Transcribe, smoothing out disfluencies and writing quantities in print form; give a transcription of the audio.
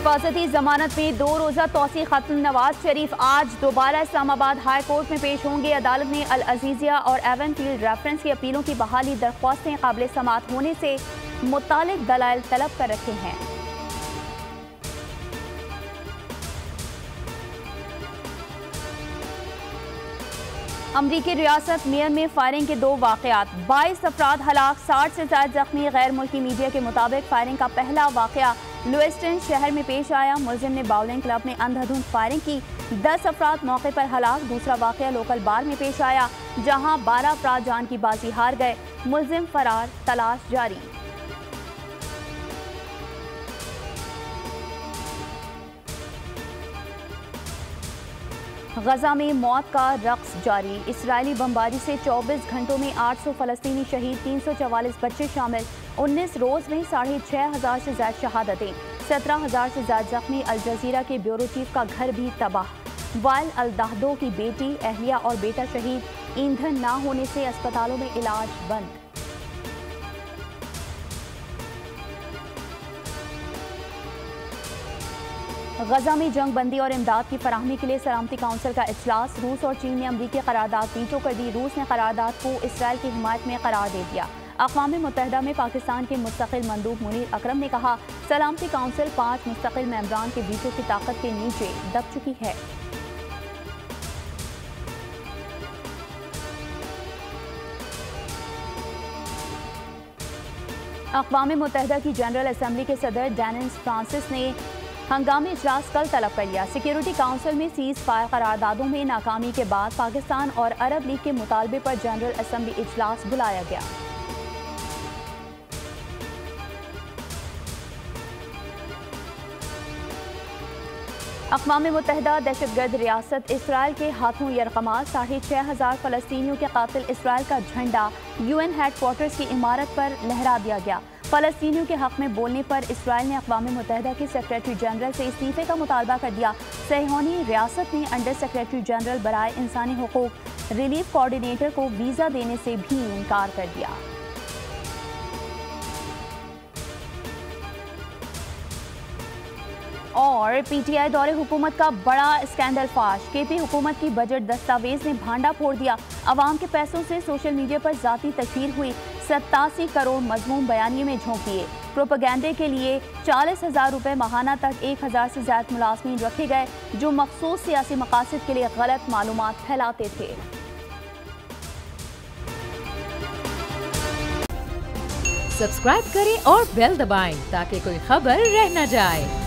हिफाजती जमानत में 2 रोज़ा तौसीक़ खत्म। नवाज शरीफ आज दोबारा इस्लामाबाद हाई कोर्ट में पेश होंगे। अदालत ने अल अजीजिया और एवन फील्ड रेफरेंस की अपीलों की बहाली दरख्वास्तें काबिल समाअत होने से मुतालिक दलाइल तलब कर रखे हैं। अमरीकी रियासत मेयर में फायरिंग के 2 वाक़यात, 22 अफराद हलाक, 60 से ज़ायद जख्मी। गैर मुल्की मीडिया के मुताबिक फायरिंग का पहला वाक़या लुइस्टन शहर में पेश आया। मुलजिम ने बाउलिंग क्लब में अंधाधुंध फायरिंग की, 10 अफराद मौके पर हलाक। दूसरा वाक़या लोकल बार में पेश आया, जहां 12 अफराद जान की बाजी हार गए। मुलजिम फरार, तलाश जारी। गजा में मौत का रक्स जारी। इसराइली बमबारी से 24 घंटों में 800 फलस्तीनी शहीद, 344 बच्चे शामिल। 19 रोज में 6,500 से ज्यादा शहादतें, 17,000 से ज्यादा जख्मी। अल जजीरा के ब्यूरो चीफ का घर भी तबाह। वाइल अल दाहदो की बेटी, अहलिया और बेटा शहीद। ईंधन ना होने से अस्पतालों में इलाज बंद। गजा में जंग बंदी और इमदाद की फराहमी के लिए सलामती काउंसिल का इजलास। रूस और चीन ने अमरीकी करारदाद वीटो कर दी। रूस ने करारदाद को इसराइल की हिमायत में करार दे दिया। अक़वाम मुत्तहिदा में पाकिस्तान के मुस्तकिल मंदूब मुनीर अकरम ने कहा, सलामती काउंसिल 5 मुस्तकिल मेंबरान के वीटो की ताकत के नीचे दब चुकी है। अक़वाम मुत्तहिदा की जनरल असम्बली के सदर डेनिस फ्रांसिस ने हंगामी इजलास कल तलब कर लिया। सिक्योरिटी काउंसिल में सीज फायर करारदादों में नाकामी के बाद पाकिस्तान और अरब लीग के मुतालबे पर जनरल असम्बली इजलास बुलाया गया। अक़वाम मुत्तहिदा दहशतगर्द रियासत इसराइल के हाथों यरगमा। 6,500 फलस्तीनियों के कातिल इसराइल का झंडा UN हेडक्वार्टर्स की इमारत पर लहरा दिया गया। फलस्तीनियों के हक में बोलने पर इसराइल ने अक़वाम मुत्तहिदा के सेक्रेटरी जनरल से इस्तीफे का मुतालबा कर दिया। सहयोनी रियासत ने अंडर सेक्रेटरी जनरल बराए इंसानी हुकूक रिलीफ कोऑर्डिनेटर को वीज़ा देने से भी इनकार कर दिया। और PTI दौरे हुकूमत का बड़ा स्कैंडल फाश। KP हुकूमत की बजट दस्तावेज ने भांडा फोड़ दिया। अवाम के पैसों से सोशल मीडिया पर जाती तशहीर हुई। 87 करोड़ मजमूम बयानी में झोंक दिए। प्रोपेगेंडे के लिए 40,000 रुपये माहाना तक 1,000 से ज्यादा मुलाजमीन रखे गए, जो मखसूस सियासी मकासद के लिए गलत मालूमात फैलाते थे। सब्सक्राइब करें और बेल दबाएं ताकि कोई खबर रह न जाए।